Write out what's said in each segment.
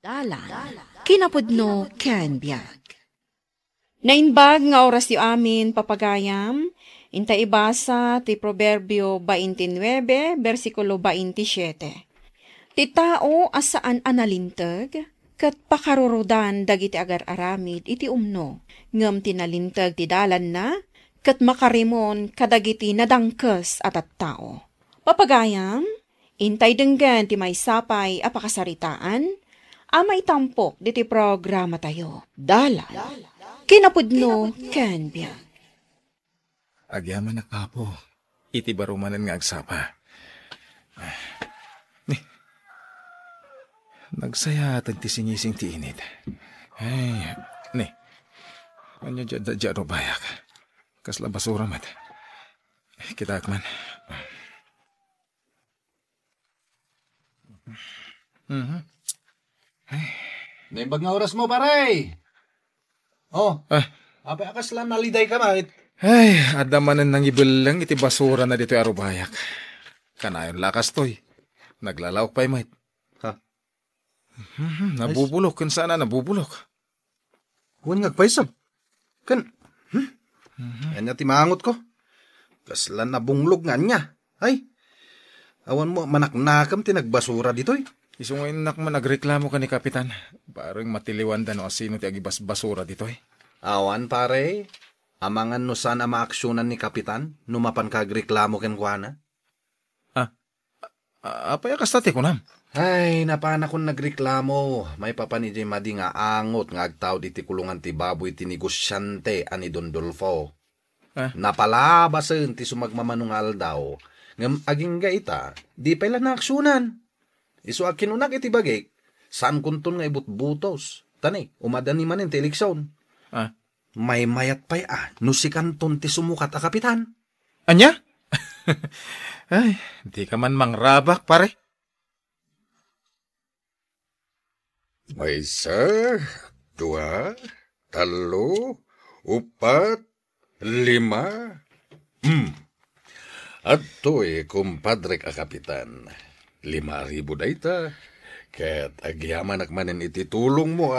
Dalan, kinapudno ken biag. Nainbag nga oras yu amin papagayam, inta ibasa ti Proverbio 29, versikulo 27. Ti tao asaan analintag, kat pakarurudan dagiti agar-aramid iti umno, ngem tinalintag ti dalan na, kat makarimon kadagiti nadangkes at tao. Papagayam, intay denggan ti may sapay apakasaritaan, amay tampok diti programa tayo. Dalan, kinapudno ken biag. Agyaman na kapo, iti barumanan nga agsapa. Nagsaya at ti singising ti init. Ay, ano dyan bayak? Kasla basura mat. Kita akman. Naimbag nga oras mo, pare. Apay akas lang naliday ka, mait. Ay, adamanan nang ibelang iti basura na dito arubayak. Kanayon lakas to'y. Naglalawak pa'y mait. Nabubulok. Kan sana nabubulok. Huwag ngagpaisam. Kan, Kanya timangot ko. Kaslan na bunglog nga niya. Ay, awan mo manaknakam tinagbasura dito'y. Iso ngayon nagreklamo ka ni Kapitan. Parang matiliwan da no asino ti agibas basura dito'y. Awan pare, amangan no sana maaksyonan ni Kapitan, numapan kagreklamo ken kuana. Apay akastati ko nam. Ay, napana kong nagreklamo. May papanidya madi nga angot nga agtaw di ti kulungan ti baboy ti negosyante ani Don Dolfo. Napalabasen ti sumagmamanungal daw. Ngam aging gaita, di pala naaksyonan. Iso akinunak iti bagay, saan kuntun nga ibut-butos. Tani, umadan ni manin ti eleksyon. May mayat pa'y no si kanton ti sumukat a Kapitan. Anya? Ay, di ka man mangrabak, pare. May isa, dua, talo, upat, lima. At to'y kumpadre ka Kapitan. 5,000 dayta. Ket agyaman akmanen iti tulong mo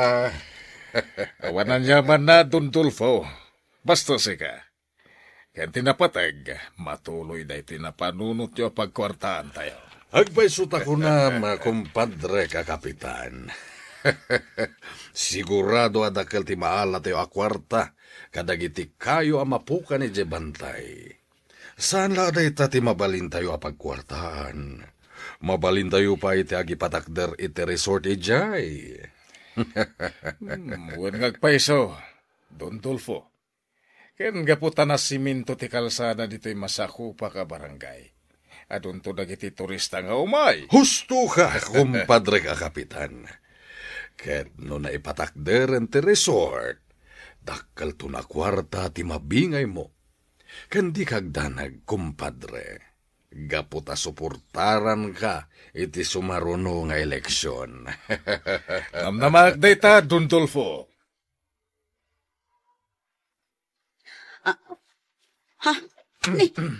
Awanan yaman na, Don Dolfo. Basta sika. Kaya tinapatag, matuloy na itinapanunot yung pagkwartaan tayo. Agbaysuta ko na, kumpadre ka Kapitan. Sigurado adakal ti maala tayo akwarta, kadagiti kayo amapukan ni Jebantay. Saan la dayta ti mabalin tayo apagkwartaan? Mabalin tayo pa iti agipatakder iti resort ijay. Huwag ngagpaiso, Don Dolfo. Ken gaputan na siminto ti kalsada dito'y masakupa ka barangay. Adun to dagiti turista nga umay. Husto ka, kumpadre ka Kapitan. Ket no na ipatakder ti resort, dakal to na kwarta ti mabingay mo. Kandi kagdanag, kumpadre. Gaputa suportaran ka iti sumaruno nga eleksyon. Namnamag dayta, Don Dolfo.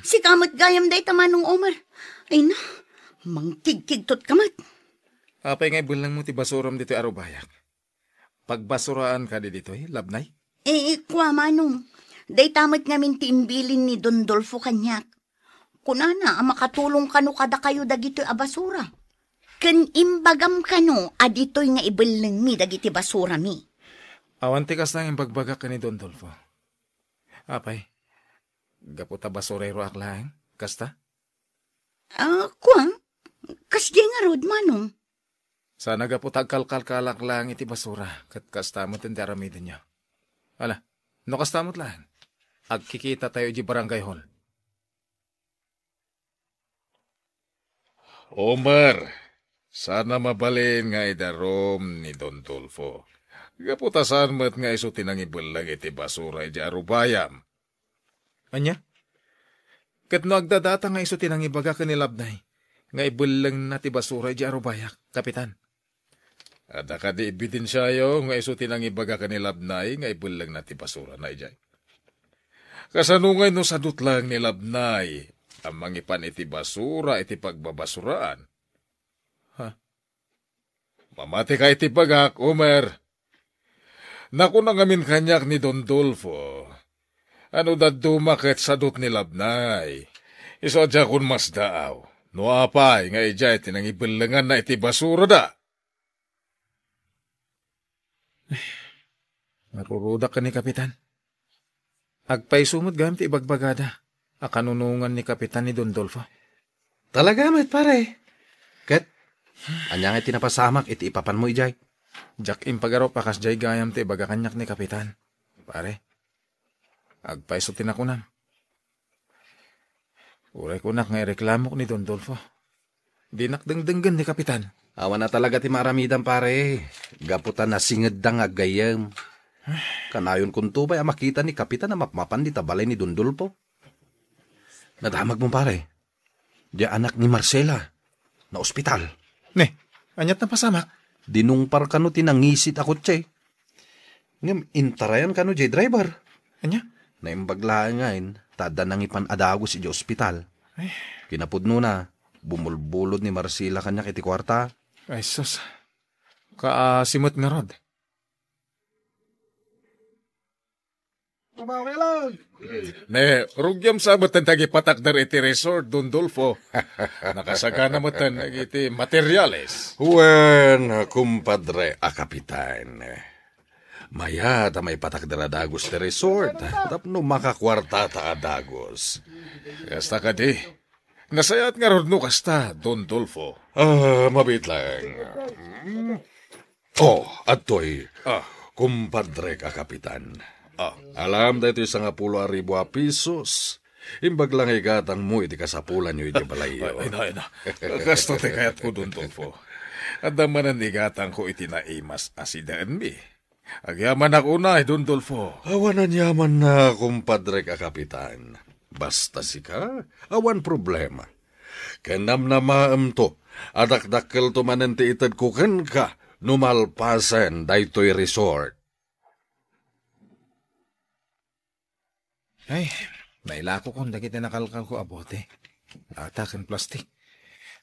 Si kamot gayam dayta manong Omar. Ay na, mangkigkigtot kamat. Apay ngay bulang mo ti basuram dito arubayak. Pagbasuraan ka di dito labnay? Kwa manong. Daytamat ngamin ti imbilin ni Don Dolfo kanyak. Kunana, makatulong kano kada kayo dagito abasura. Ken imbagam kano, adito'y nga ibelang mi dagiti basura mi. Awan tikas nang imbagbaga ka ni Don Dolfo. Apay, gaputa basurero aklang, kasta? Kuwang, kasdi nga rod manong. Sana gaputag kalkalkalak lang iti basura, kat kastamot ang daramidin niya. Ala, no kastamot lang. Agkikita tayo di barangay hall. Omar, sana mabalin nga idarom ni Don Dolfo. Gaputasan mo't nga iso tinangibulag iti basura iti arubayam. Anya? Kat no agdadata nga iso tinangibaga ka nilabnay, nga ibulang na ti basura iti arubayak, Kapitan. Ada ka di ebidensyayo nga iso tinangibaga ka nilabnay, nga ibulang na ti basura na ijay. Kasanungay no sadut lang nilabnay, ang mangipan iti basura iti pagbabasuraan. Mamati ka iti bagak, Omer. Naku na ngamin kanyak ni Don Dolfo. Ano dumakit sa dut ni Labnay. Iso dya kun mas daaw. No apay nga ijay tinang ibalangan na iti basura da. Narurudak ka ni Kapitan. Agpay sumot gamit ibagbagada. Akanunungan ni Kapitan ni Don Dolfo. Talaga, met pare. Ket, anyang iti napasamak iti ipapan mo ijay. Jak impagaro pakas jay gayam ti ibaga kanyak ni Kapitan. Pare, agpay so tinakunan. Uray kunak nga reklamo ni Don Dolfo. Di nakdengdenggan ni Kapitan. Awan na talaga ti maramidan pare. Gaputan na singed da nga gayam. Kanayon kung tubay makita ni Kapitan na mapmapan di tabalay ni Don Dolfo. Nadamag mo pare. Di anak ni Marcela na ospital. Ne, anyat na pasamak. Dinungpar kano tinangisit ako tse. Ngam intarayan kano jay driver. Anya? Naimbaglaan ngayon, tada nang ipanadagos si ospital. Ay. Kinapudno na, bumulbulod ni Marcela kanya kiti kwarta. Ay sus. Kaasimot nga rod. Ne, rugyam sabot ang tagipatakdar iti resort, Don Dolfo. Nakasagana mo tan iti materyales. Wen, kumpadre a kapitan. Maya ta may patakdar adagos ti resort. Tapno makakwarta ta adagos. Kasta ka di. Nasayat nga rod no kasta, Don Dolfo. Mabit lang. Oh, atoy. Kumpadre ka kapitan. Alam da ito isang 10,000 pesos. Imbag lang igatang mo iti kasapulan nyo iti balayo. Ay na. Kasto te kayat ko, Don Dolfo. At damanan igatang ko iti naimas asidaan mi. Agyaman ako na, Don Dolfo. Awanan yaman na, kumpadre ka kapitan. Basta sika, awan problema. Kenam na maamto, adakdakkel to manenti itad kuken ka, numalpasen daytoy resort. Ay, nailako kong dagiti nakalkal ko abote. Atakan plastik.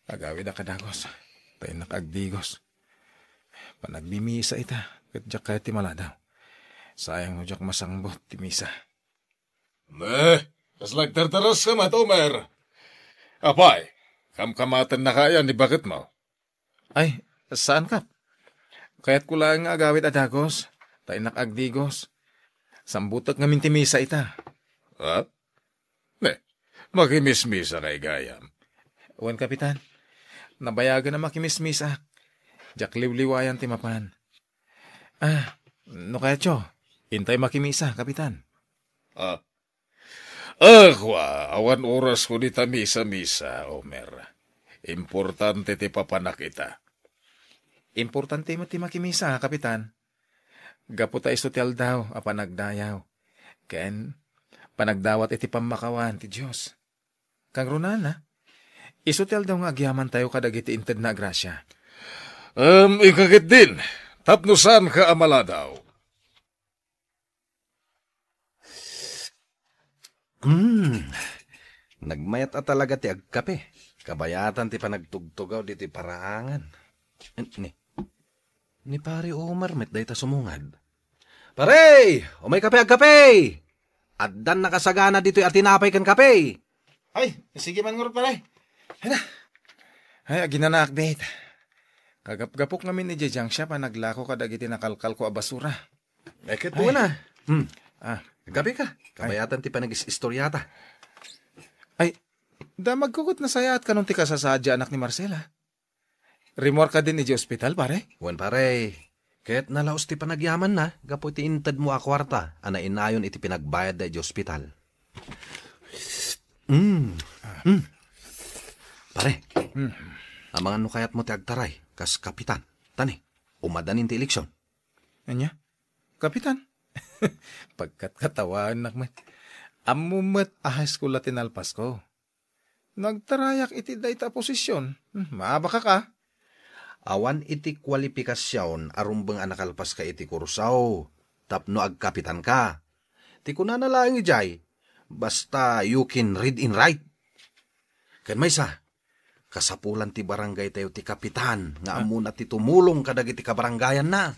Agawid akadagos. Tayo nakagdigos. Panagbimisa ita. Katjak kaya timaladaw. Sayang no jak masangbot timisa. Kaslag tartaras ka mat, Omer. Apay, kamkamatan na kaya ni bakit mo? Ay, saan ka? Kaya't ko lang agawid adagos. Tayo nakagdigos. Sambutak ngamin timisa ita. Ha? Ne, makimismisa kay gayam. Uwan, Kapitan. Nabayagan na makimismisa. Jak liwliwayan timapan. No kaya cho, hintay makimisa, Kapitan. Awan oras ko ni tamisa-misa, Omer. Importante ti papanak kita. Importante mo ti makimisa, Kapitan. Gaputa isotel daw, apanagdayaw. Ken, panagdawat iti pamakawan ti Diyos. Kang runana, isotel daw nga agyaman tayo kadagiti inted na grasya. Ikagit din. Tapnusan ka amala daw. Nagmayat at talaga ti agkape. Kabayatan ti panagtugtugaw di ti paraangan. Ni pare Omar met day ta sumungad. Pare! Umay kape agkape! Addan nakasagana dito'y atinapay kan kape. Ay, sige man ngurot pare. Ay, aginanak date. Kagap-gapok ngamin ni Jejang siya pa naglako kadagiti nakalkal ko a basura. Eket po na. Gabi ka. Kabayatan ti panagis-istoryata. Ay, magkugot na saya at kanong ti kasasadya anak ni Marcela. Remor ka din ni hospital, pare? Wan pare. Ket nalaos ti panagyaman na, gapo ti intad mo a kwarta, ana inayon iti pinagbayad da hospital. Pare, amangan no kayat mo ti agtaray, kas kapitan. Tani, umadanin ti eleksyon. Anya? Kapitan? Pagkat katawan nakmet. Amumet high school latin alpas ko. Nagtarayak iti dayta posisyon. Maabaka ka. Awan iti kwalifikasyon arumbeng anakalpas ka iti kursaw. Tapno agkapitan ka. Ti kunana lang ijay. Basta you can read and write. Kan may sa. kasapulan ti barangay tayo ti kapitan, nga amo na ti tumulong kadag iti kabarangayan na.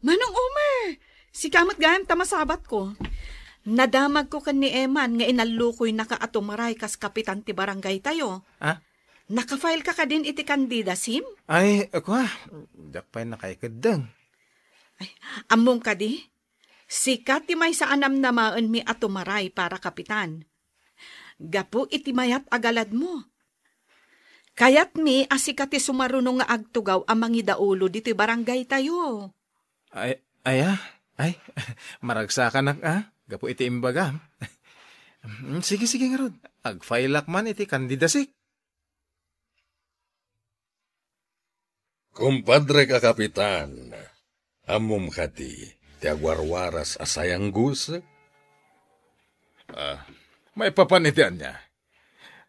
Manong Omer, si kamat gayam tamasabat ko. Nadamag ko kan ni Eman nga inalukoy nakaatumaray kas kapitan ti barangay tayo. Nakafile ka ka din iti kandida, Sim? Ay, ako dakpay na kay kadang. Ay, among ka di? Sikat ti may sa anam na maan mi atumaray para kapitan. Gapu iti mayat agalad mo. Kayat mi asikat ti sumarunong nga agtugaw amang idaulo dito barangay tayo. Ay, maragsakan gapu iti imbagam. Sige, nga rod. Agfailak man iti kandidasik. Kumpadre ka kapitan, amom kati, ti agwarwaras asayang gusa. May papanitian niya.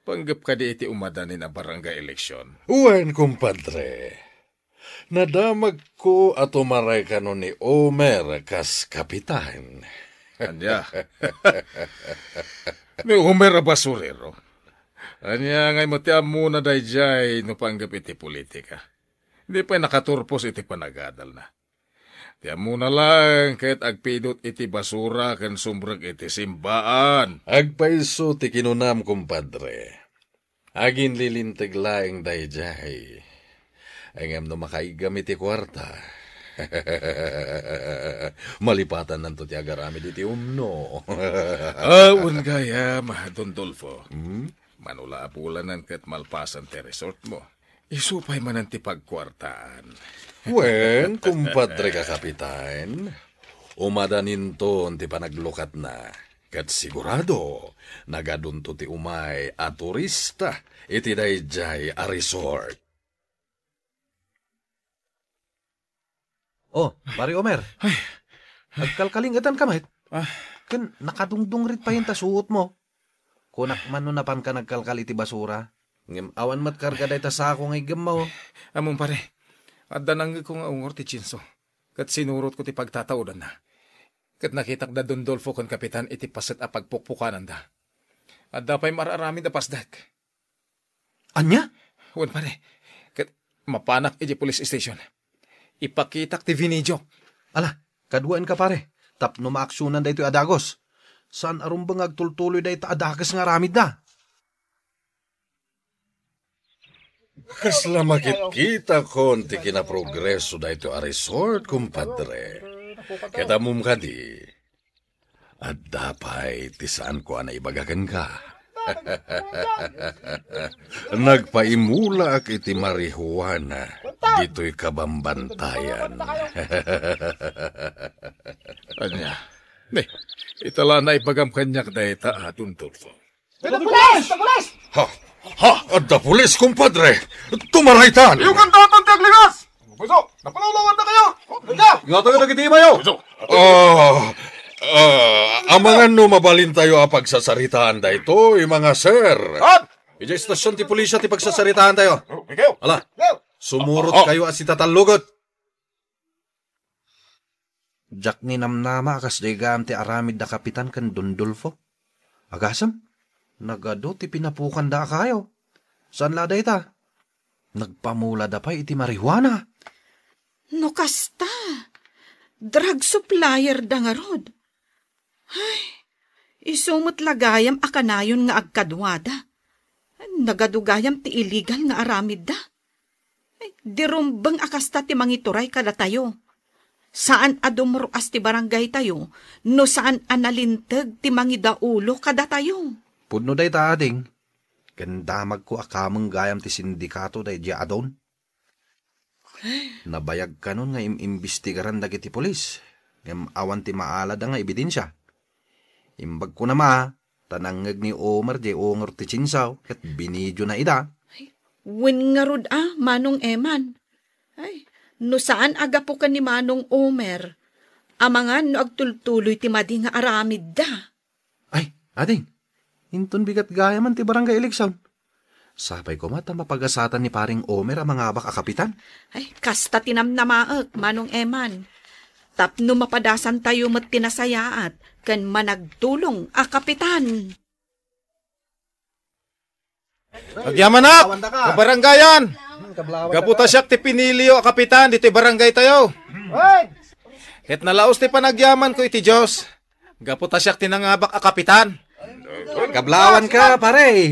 Panggap ka di iti umadanin ang barangay eleksyon. Uwan, kumpadre. Nadamag ko at umaray ka no ni Omer kas kapitan. Anya. Ni Homer basurero. Anya ngay mo ti amuna dayjay no panggap iti politika. Hindi pa nakaturpos iti panagadal na. Ti amuna lang kahit agpidot iti basura kan sumbrag iti simbaan. Agpaiso ti kinunam, kumpadre. Agin lilintag laing dayjay. Ayngam no makaigam iti kwarta. Malipatan nanto ti agarami diti umno. Ungayam, Don Dolfo. Manula apulanan kat malpasan ti resort mo. Isupay man ang tipagkwartaan. Wen, kumpadre ka kapitan. Umadanin to ti panaglukat na. Kat sigurado, nagadunto ti umay a turista iti dayjay a resort. Oh, Pare Omer. Agkalkalingatan ka, mait. Kan nakadungdung rit pa yung tasuot mo. Kunak man no napan ka nagkalkal iti basura. Ngem awan mat karga day tasako ngay gamaw. Among pare, at danang ko nga ungor ti Chinso. Kat sinurot ko ti pagtataudan na. Kat nakitak da Don Dolfo kon kapitan iti paset a pagpukpukanan da. At dapay mararami da pasdak. Anya? Wan pare, kat mapanak iti police station. Ipakitak ti vinidyo. Ala, kaduan ka pare. Tapno maaksyonan da ito adagos. Saan arumbang agtultuloy da ito adagas nga ramid da? Kasla makikita konti kinaprogreso da ito a resort, kumpadre. Kita mum kadi. At dapay tisaan ko na ibagagan ka. Nagpaimula ak iti marihuana. Dito'y kabambantayan. Anya. Itala na ibagam kanyak da ita Don Dolfo. Adda pulis, kumpadre! Tumaraytan! Yung kantoton ti agligas! Puso, napalawlawan na kayo! Ingatan ka nagitiba yo! Ang mga mabalin tayo a pagsasaritaan da ito, yung mga sir. Ija istasyon ti pulisya ti pagsasaritaan tayo. Ala, sumurot kayo as itatalugot. Jack ni namnama akas degam ti aramid da kapitan kan Don Dolfo. Agasam, nagado ti pinapukan da kayo. Saan lada ita? Nagpamula da pa iti marihuana. No kasta, drug supplier da nga rod. Ay, isumot lagayam akanayon nga agkadwada. Nagadugayam ti illegal nga aramid da. Ay, dirumbang akasta ti mangituray kada tayo. Saan adumruas ti barangay tayo, no saan analintag ti mangidaulo kada tayo. Pudno day ta ading. Gandamag ko akamang gayam ti sindikato day di adon. Nabayag ka nun nga imimbestigaran dagiti polis. Ngam awan ti maalad nga ebidensya. Imbag ko na tanangag ni Omar di ongor ti Chinsaw kat binidyo na ida. Win nga rod Manong Eman. Ay, no saan aga po ka ni Manong Omer? Amangan no agtultuloy ti madi nga aramid da. Ay, ading. Inton bigat gaya man ti barangay eleksyon. Sapay ko mata mapagasatan ni paring Omer ang mga abak kapitan. Ay, kasta tinamnamaak, Manong Eman. Tapno mapadasan tayo mat tinasayaat, kan managtulong a kapitan. Agyamanak! Awan ta ka. Kabaranggayan! Kablawan Gaputa siya ti pinilyo a kapitan, dito'y barangay tayo. Ket nalaos ti panagyaman ko iti Diyos. Gaputa siya tinangabak a kapitan. Kablawan ka, pare.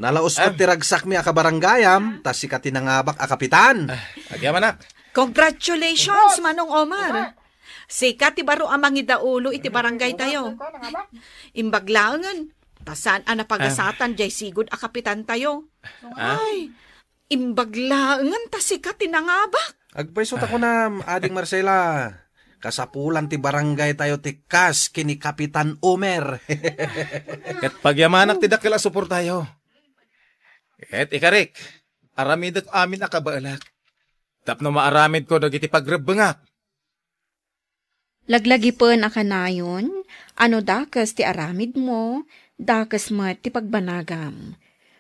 Nalaos pa tiragsak mi akabaranggayam, tas si katinangabak a kapitan. Agyamanak. Congratulations, Manong Omar. Sika ti baro amang idaulo iti barangay tayo. Imbaglangan, tasan ang napagasatan jay sigud a kapitan tayo. Ay, imbaglangan ta sika tinangabak. Agpaisot ako na, Ading Marcela. Kasapulan ti barangay tayo ti kas kini Kapitan Omer. Ket pagyamanak ti dakkel a supor tayo. Ket ikarik, aramid at amin a kabaalak. Tapno maaramid ko dagiti pagrebengak. Laglagi po na kanayon, ano dakas ti aramid mo, dakas mat ti pagbanagam.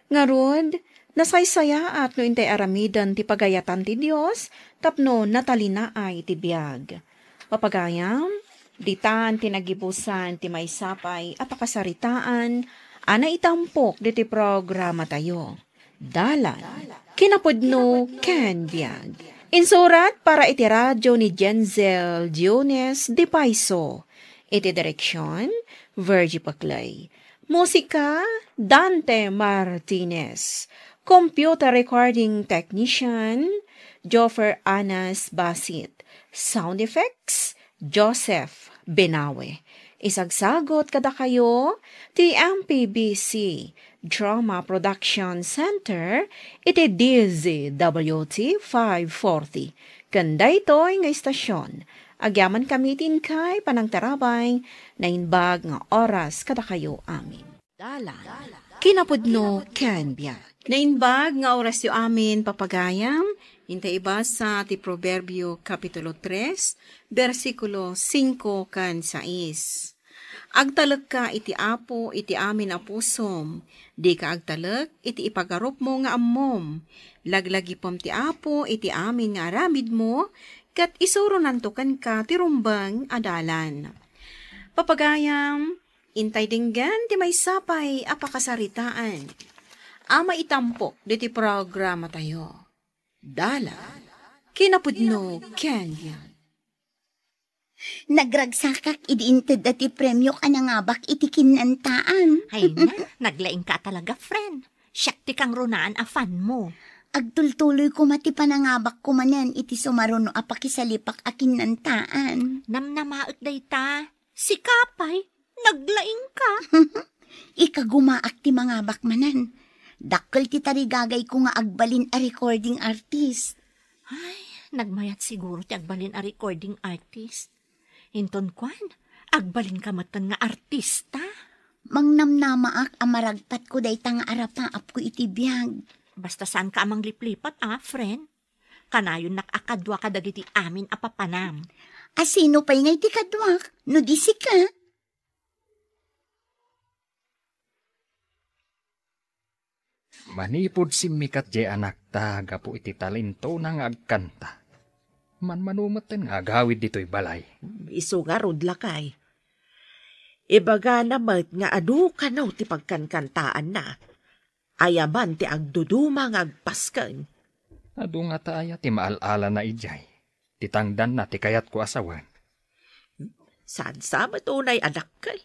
Ngarod, nasaysaya at no intay aramidan ti pagayatan ti Dios, tapno natalina ay ti biyag. Papagayam, ditan ti nagibusan ti maysapay a pakasaritaan, ana itampok diti programa tayo. Dalan, kinapudno ken biyag. Insurat para iti radyo ni Jenzel Diones de Paiso. Iti direksyon, Virgie Paclay. Musika, Dante Martinez. Computer recording technician, Joffer Anas Basit. Sound effects, Joseph Benawe. Isagsagot kada kayo, ti MPBC Drama Production Center, iti DZWT 540. Kanda ito'y nga istasyon. Agyaman kamitin kay panangtarabay na inbag nga oras kada kayo amin. Dala. Kinapudno ken biyak. Na inbag nga oras yo amin papagayam, hintay iba sa ti Proverbio Kapitulo 3, versikulo 5 kan 6. Agtalag ka iti apo iti amin a pusom, di ka agtalag iti ipagarup mo nga ammom. Laglagi pom ti apo iti amin nga aramid mo, kat isuro nantukan ka ti rumbang adalan. Papagayam, intay dinggan ti may sapay apakasaritaan. Ama itampok diti programa tayo. Dala, kinapudno Kenya. Nagragsakak idiinted dati premyo ka na nga bak iti kinantaan. Ay na, naglaing ka talaga, friend. Syakti kang runaan a fan mo. Agtultuloy ko mati panangabak ko manan iti sumaruno a pakisalipak a kinantaan. Namnamaak day ta. Si Kapay, naglaing ka. Ikagumaak ti mangabak manan. Dakkel ti tarigagay ko nga agbalin a recording artist. Ay, nagmayat siguro ti agbalin a recording artist. Hinton kwan, agbalin ka matan nga artista. Mangnamnamaak amaragpat ko day tang arapaap ko iti biyag. Basta saan ka amang liplipat, friend? Kanayon nakakadwa ka dagiti amin apapanam. Asino pa'y ngay ti kadwak? No di si ka? Manipod si Mikat je anak ta, gapu iti talento nang agkanta. Manumatan nga agawid dito'y balay. Isu nga rudla kay. Ibaga naman nga adu kanaw ti pagkankantaan na. Ayaman ti agduduma nga agpaskan. Adu nga taaya ti maalala na ijay. Titangdan na ti kayat ko asawan. Saan sa matunay anak kay?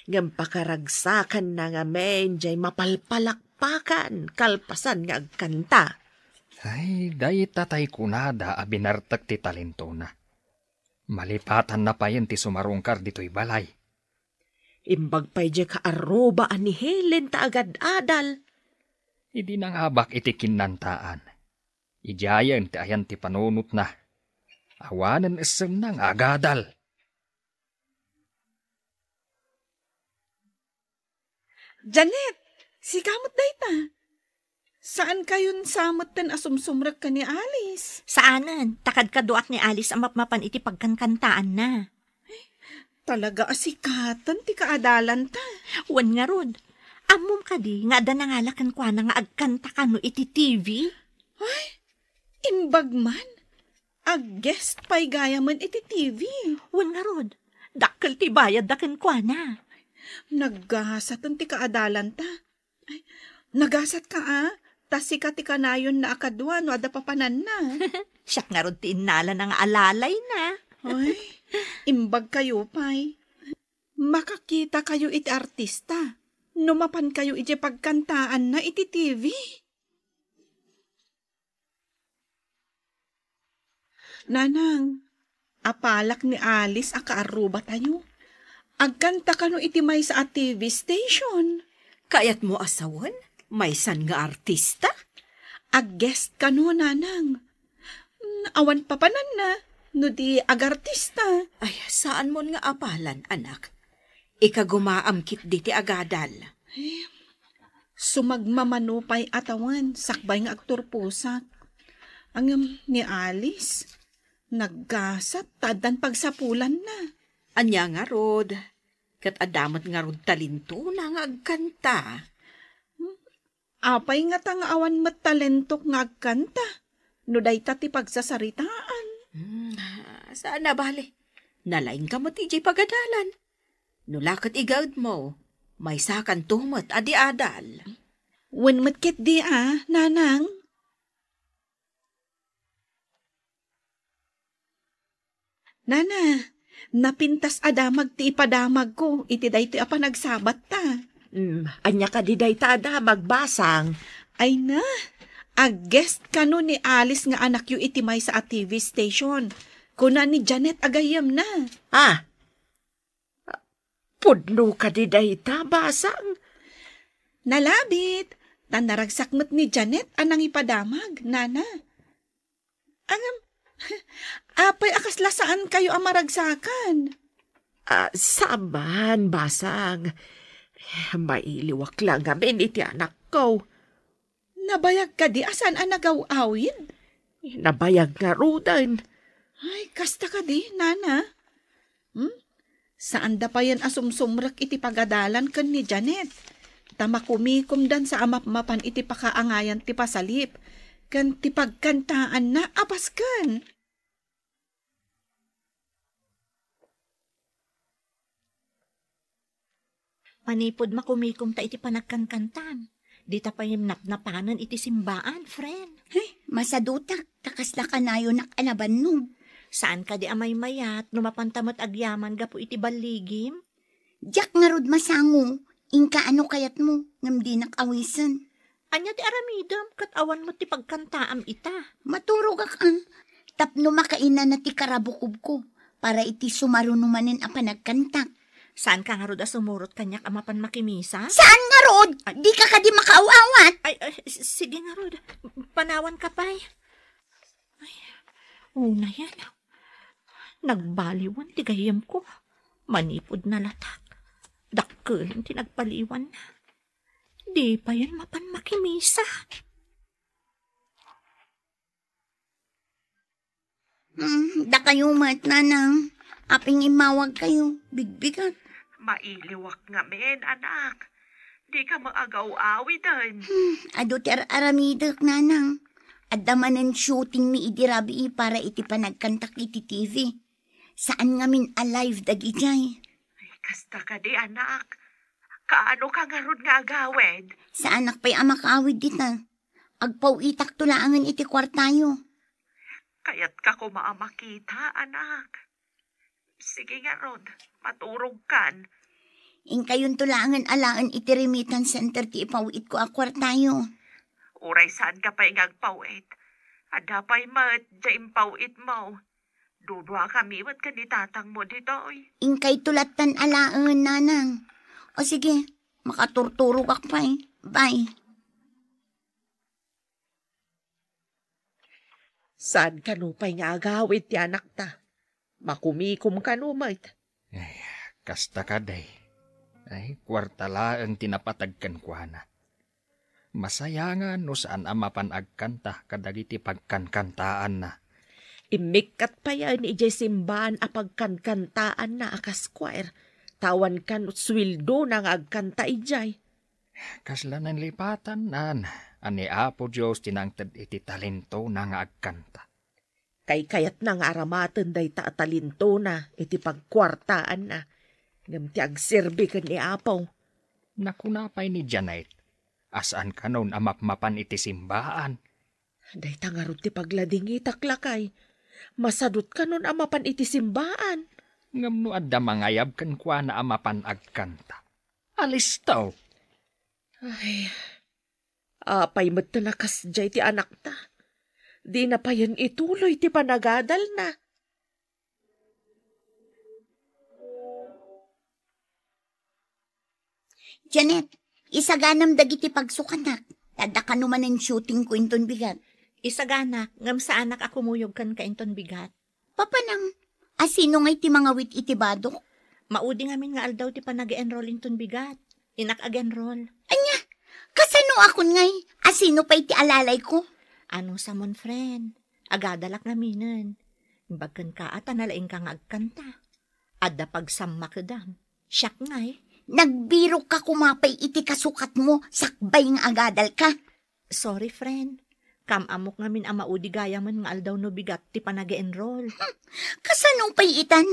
Ngam pakaragsakan na nga men jay mapalpalakpakan kalpasan nga agkanta. Ay, dahi tatay kunada a binartag ti talento na. Malipatan na pa yan ti sumarungkar dito'y balay. Imbag pa'y di ka aroba ani Helen ta agad adal. Idi nang habak iti kinantaan. Ijayan ti ayan ti panunot na. Awanan isem nang agadal. Janet, si kamot day ta. Saan kayon samot ten asumsumrak ka ni Alice? Saanan, takad kaduak ni Alice ang mapmapan iti pagkankantaan na. Talaga asikatan ti kaadalan ta. Wan nga rod, amom ka di nga da nangalakan kwa na nga agkanta ka no iti TV. Ay, imbag man. Ag-guest pa'y gaya man iti TV. Wan nga rod, dakkel ti bayad daken kwa na. Naggahasatan ti kaadalan ta. Ay, Nagasat ka tas sikat ikanayon na akadwa no ada papanan na. Siyak nga ron tinala ng alalay na. Ay, imbag kayo pay. Makakita kayo iti artista. Numapan kayo iti pagkantaan na iti TV. Nanang, apalak ni Alice akaaruba tayo. Agkanta ka no iti may sa TV station. Kayat mo asawan? May san nga artista? Ag-guest ka no, nanang. Awan papanan na, no di ag-artista. Ay, saan mo nga apalan, anak? Ikagumaamkit di ti agadal. Sumagmamanupay atawan, sakbay nga aktor pusak. Ang ni Alice, naggasat, tadan pagsapulan na. Anya nga rod, kat adamat nga rod talinto na nga agkanta. Apay nga awan mat talentok nga agkanta. No day ti pagsasaritaan. Saan na bale? Nalain ka mo ti pagadalan. No lakat igawd mo, may sakan tumot adi adal. Wen matkit di nanang? Nana, napintas adamag ti ipadamag ko, iti day ti apa nagsabat ta. Anya ka di day tada magbasang. Ay na, ag-guest ka no ni Alice nga anak yu iti may sa TV station. Kuna ni Janet agayam na. Pudno ka di day ta, basang. Nalabit, tanaragsakmat ni Janet anang ipadamag, nana. Apay akasla saan kayo ang maragsakan? Saban, basang. Mailiwak lang amin iti anak ko. Nabayag ka di asan ang nagaw-awid? Nabayag nga rudan. Ay, kasta ka di, nana. Saan da pa yan asumsumrak iti pagadalan kan ni Janet? Tamakumikom dan sa amap-mapan iti pakaangayan ti pasalip. Kan ti pagkantaan na apas kan. Manipod makumikom ta iti panagkankantan. Di ta payimnap na panan iti simbaan, friend. Hey, masadutak, takasla ka na yun nakanaban no. Saan ka di amay mayat, numapantamot agyaman gapo iti baligim? Diyak nga rod masango, inka ano kayat mo, ngam di nakawisan. Anya ti aramidam, kat awan mo ti pagkantaam ita. Maturog akan, tapno makaina na ti karabukob ko, para iti sumarunumanin a panagkantak. Saan ka nga rod sumurot kanyak amapan makimisa? Saan nga rod? Di ka ka di makaawawat. Ay, sige nga rod. Panawan ka pa'y. Ay, una yan. Nagbaliwan ti gayam ko. Manipod na latak. Dakkel ti nagpaliwan na. Di pa yan mapan makimisa. Da kayo mat, nanang. Aping imawag kayo. Bigbigat. Mailiwak nga men, anak. Di ka maagaw-awi din. Ado ti aramidak, nanang. Adamanan shooting mi idirabi para iti panagkantak iti TV. Saan nga min alive dagijay? Ay, kasta ka di, anak. Kaano ka nga ron nga agawid? Sa anak pa'y amakawid dita. Agpaw itak tulaangan iti kwartayo. Kaya't ka kumaamakita, anak. Sige nga, Rod. Maturog kan. Kayon tulangan alaan iti remittance center ti ipawit ko akwartayo. Uray saan ka pa'y ngagpawit. Ada pa'y mat, dyan pawit mo. Dudwa kami, wat ka ni tatang mo dito, oy. Kay tulatan alaan, nanang. O sige, makaturturog ak pa'y. Bye. Saan ka no pa'y nga agawid ti anak ta? Makumikom ka no, mait. Ay, kasta ka day. Ay, kwartala ang tinapatagkan kwa na. Masayangan no saan amapan agkanta kadagiti pagkankantaan na. Imikat pa yan ijay simbahan a pagkankantaan na akas choir. Tawan kan swildo na nga agkanta ijay. Kasla ng lipatan nan. Ani Apo Diyos tinangtad iti talento na nga agkanta. Kay kayat na nga aramaten day ta talento na iti pagkwartaan na. Ngam ti agserbi kan ni Apo. Nakunapay ni Janet. Asaan ka nun amapmapan iti simbaan? Day tangarod ti paglading itaklakay. Masadot ka nun amapan iti simbaan. Ngam no adda mangayab kan kwa na amapan agkanta. Alis taw. Ay, apay mo't talakas jay ti anak ta. Di na pa yan ituloy ti panagadal na. Janet, isaganam dagiti pagsukanak. Tada ka naman ang shooting ko inton bigat. Isagana, ngam sa anak ako muyog kan ka inton bigat. Papanang, asino ngay ti mga wit iti badok? Maudi ngamin nga aldaw ti panag-enroll inton bigat. Inak ag-enroll. Anya, kasano akon ngay? Asino pa iti alalay ko? Ano sa mon friend? Agadalak naminan. Imbagkan ka at analaing ka nga agkanta. Adda pagsamma kadam. Siyak ngay. Nagbiro ka kumapay iti kasukat mo, sakbay nga agadal ka. Sorry friend. Kamamok ngamin ang maudi gaya man nga aldaw no bigat ti panag-enroll. Kasanong payitan?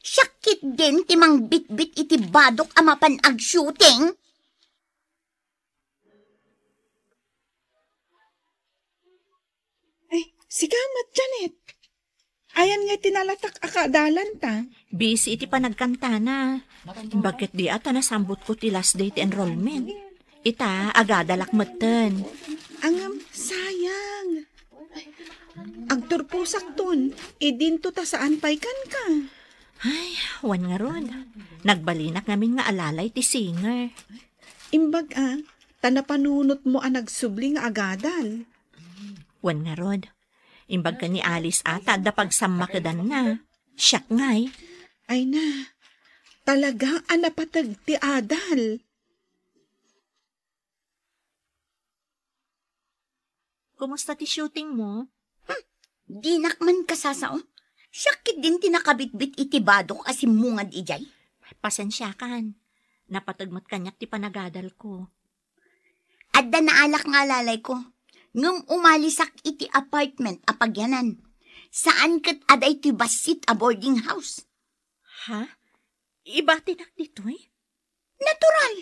Syakit din ti mang bit-bit iti badok amapan ag-shooting? Ay, sigamat, Janet. Ayan nga tinalatak akadalan ta. Busy iti panagkanta na. Bakit di ata nasambot ko ti last date enrollment? Ita, agadalak matan. Angam, sayang. Agturpusak ton, idinto ta saan paykan ka. Ay, wan nga ron. Nagbalinak namin nga alalay ti singer. Imbag tanapanunot mo ang nagsubli nga agadal. Wan nga ron. Imbag ka ni Alice ata, da pagsamakadan na. Siyak ngay. Ay na, talaga anapatag ti adal. Kumusta ti shooting mo? Dinak man kasasao. Syakit din tinakabitbit iti badok asim mungad ijay. Pasensya kan. Napatagmat kanyak ti panagadal ko. Adda naalak nga lalay ko. Ngum umalisak iti apartment apagyanan. Saan kat aday ti basit a boarding house? Ha? Iba tinak dito eh? Natural.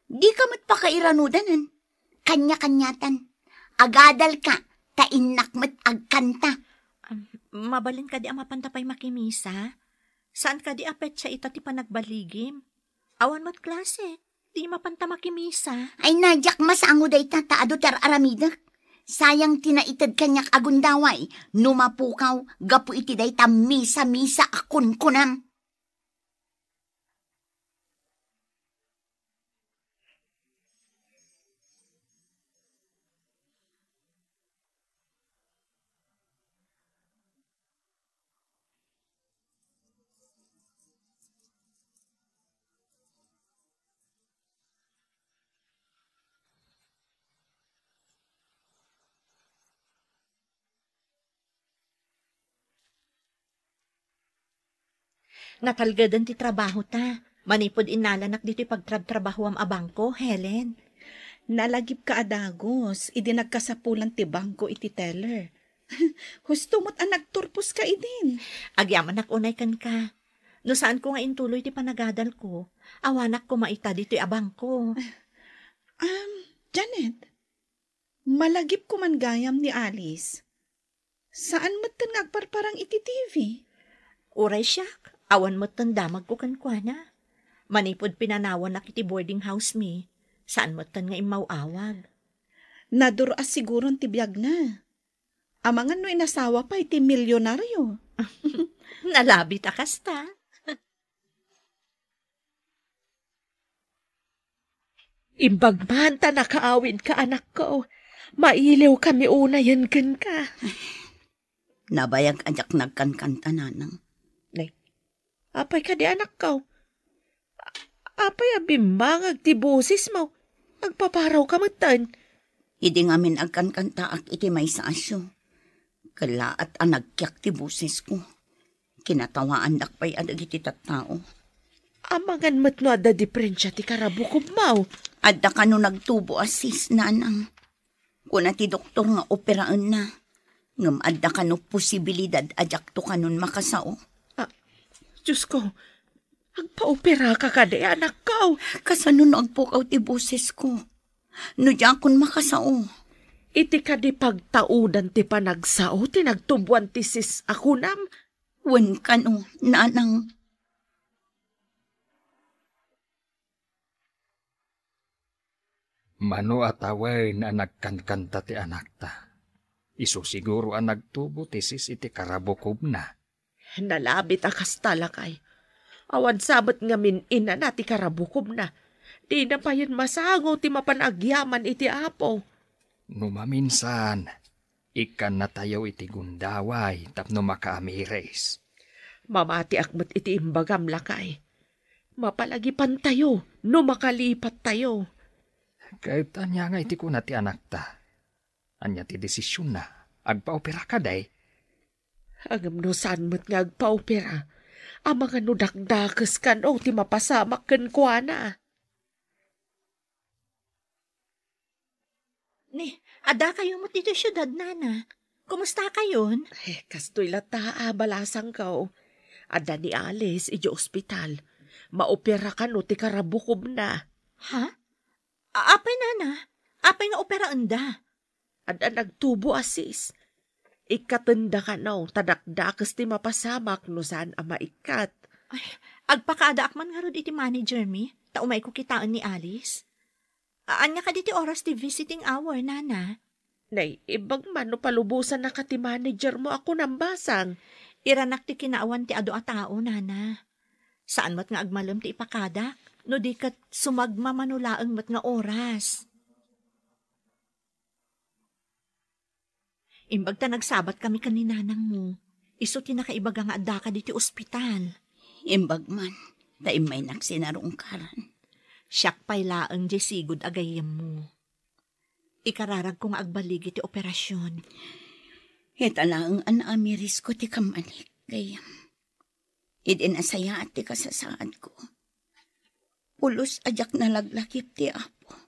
Di ka mat pakairanudanan. Kanya-kanyatan. Agadal ka. Tainak mat agkanta. Mabalin ka di ang mapantapay makimisa? Saan ka di apet siya ita ti panagbaligim? Awan mat klase. Di mapanta makimisa. Ay nadyak masango day tataado tar aramidak. Sayang tinaitad kanyak agundaway. Numapukaw, gapu iti day ta misa-misa akun kunam. Natalgadan ti trabaho ta. Manipod inalanak dito pagtrabaho am abangko, Helen. Nalagip ka adagos, idi nagkasapulan ti bangko iti teller. Husto mo't nagturpos ka idin. Agyaman unay kan ka. No saan ko nga intuloy ti panagadal ko, awanak ko maita dito abangko. Janet, malagip ko man gayam ni Alice. Saan mo't ngagparparang iti TV? Uray siyak, awan mo't damag ko kankwana. Manipod pinanawan na kiti boarding house mi. Saan mo't nga imawawag? Naduras siguro ti biyag na. Amangan no inasawa pa iti milyonaryo. Nalabit akasta. Imbag man ta nakaawin ka, anak ko. Mailiw kami una yan kan ka. Nabayag ajak nagkankanta nanang. Apay ka di anak ko. Apay abimbangag ti busis mo. Agpaparaw ka matan. Idi ngamin agkankanta ak iti may sa asyo. Kala at anagkyak ti busis ko. Kinatawaan dakpay adag iti tattao. Amangan mat no ada diferensya ti karabukob mo. Adda ka no nagtubo asis nanang. Kuna ti doktor nga operaan na. Ngam adda ka no posibilidad ajak to kanon makasao. Diyos ko, agpa-opera ka ka di, anak ko. Kasano no agpukaw ti boses ko. No jakon makasao. Iti ka di pagtaudan ti panagsao, tinagtubuan ti sis ako nam. Wen kano, nanang. Mano ataway na nagkankanta ti anak ta. Isu siguro ang nagtubo ti sis iti karabukob na. Nalabit akas talakay. Awan sabot nga ina na ti karabukob na. Di na pa yun masango ti mapanagyaman iti apo. Numaminsan, ikan na tayo iti gundaway tapno makaamires. Mamati akmat iti imbagam lakay. Mapalagipan tayo, no makalipat tayo. Kahit anya nga iti kuna ti anak ta. Anya ti desisyon na, agpa-opera ka day. Agam no saan mo't nga agpa-opera. Ang mga nudakdakas kan o ti mapasamak kan kwa na. Ni, ada kayo mo dito syudad, nana. Kumusta kayon? Kastoy lata, balasang ka. Ada ni Alice, iji ospital. Maopera ka no, ti karabukob na. Ha? Apay, nana? Apay nga opera anda? Ada nagtubo asis. Ikatanda ka no, tadakdakas ti mapasamak no saan ang maikat. Ay, agpakaada akman nga ron iti manager mi. Taumay ko kitaan ni Alice. Anya ka diti oras ti visiting hour, nana? Nay, ibang man no palubusan na ka ti manager mo ako ng basang. Iranak ti kinaawan ti ado a tao, nana. Saan mat nga agmalem ti ipakadak? No di kat sumagma manulaang mat nga oras. Imbag ta nagsabat kami kaninanang mo. Iso ti nakaibaga nga adda ka diti ospital. Imbag man, taim may naksinarungkaran. Siyak pay laang di sigud agayam mo. Ikararag kong agbaligi ti operasyon. Heta lang ang amiris ko ti kamanik, gayam. Idinasaya at ti kasasaad ko. Pulos ajak nalaglakip ti apo.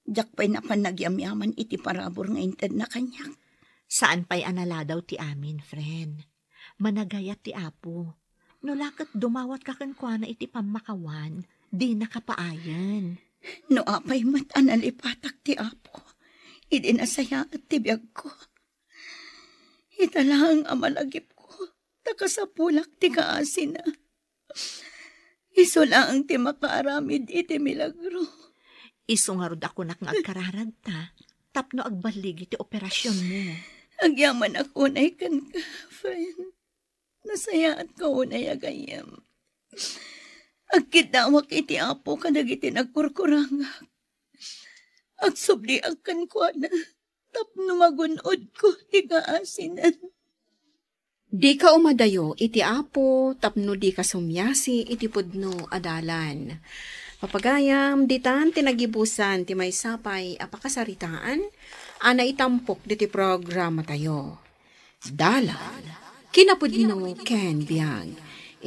Jak pa'y napanagyamyaman iti parabor nga inted na kanyak. Saan pa'y anala daw ti amin, friend? Managayat ti apo. No lakat dumawat ka kankwana iti pamakawan, di nakapaayan. No apay mat analipatak ti apo. Idinasaya at ti biyag ko. Italang amalagip ko. Takasapulak ti kaasin na. Iso lang ti makaaramid iti milagro. Iso nga rod ako nakagkararag ta. Tapno agbaligi ti operasyon mo. Agyaman ako na ikan ka, friend. Nasayaan ka unay agayam. Agkidawak iti apo kadagiti nagkurkurangak. Agsubli agkan ko na. Tapno magunod ko ti kaasinan. Di ka umadayo iti apo, tapno di ka sumyasi iti pudno adalan. Papagayam, ditan tinagibusan ti may sapay apakasaritaan, ana itampok diti programa tayo. Dalan, kinapudno Ken Biag.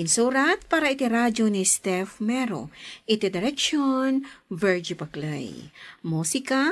Insurat para iti radyo ni Steph Mero, iti direksyon Virgie Paclay. Musika,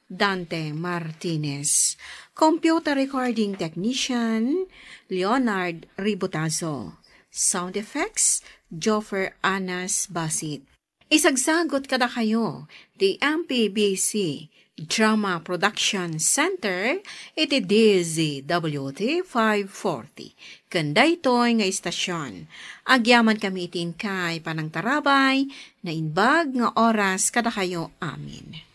Dante Martinez. Computer recording technician, Leonard Ributazo. Sound effects, Joffer Anas Basit. Isagsagot kada kayo, the MPBC Drama Production Center, iti DZWT 540. Kanday to'y nga istasyon. Agyaman kami itin kay panang tarabay, na inbag nga oras kada kayo amin.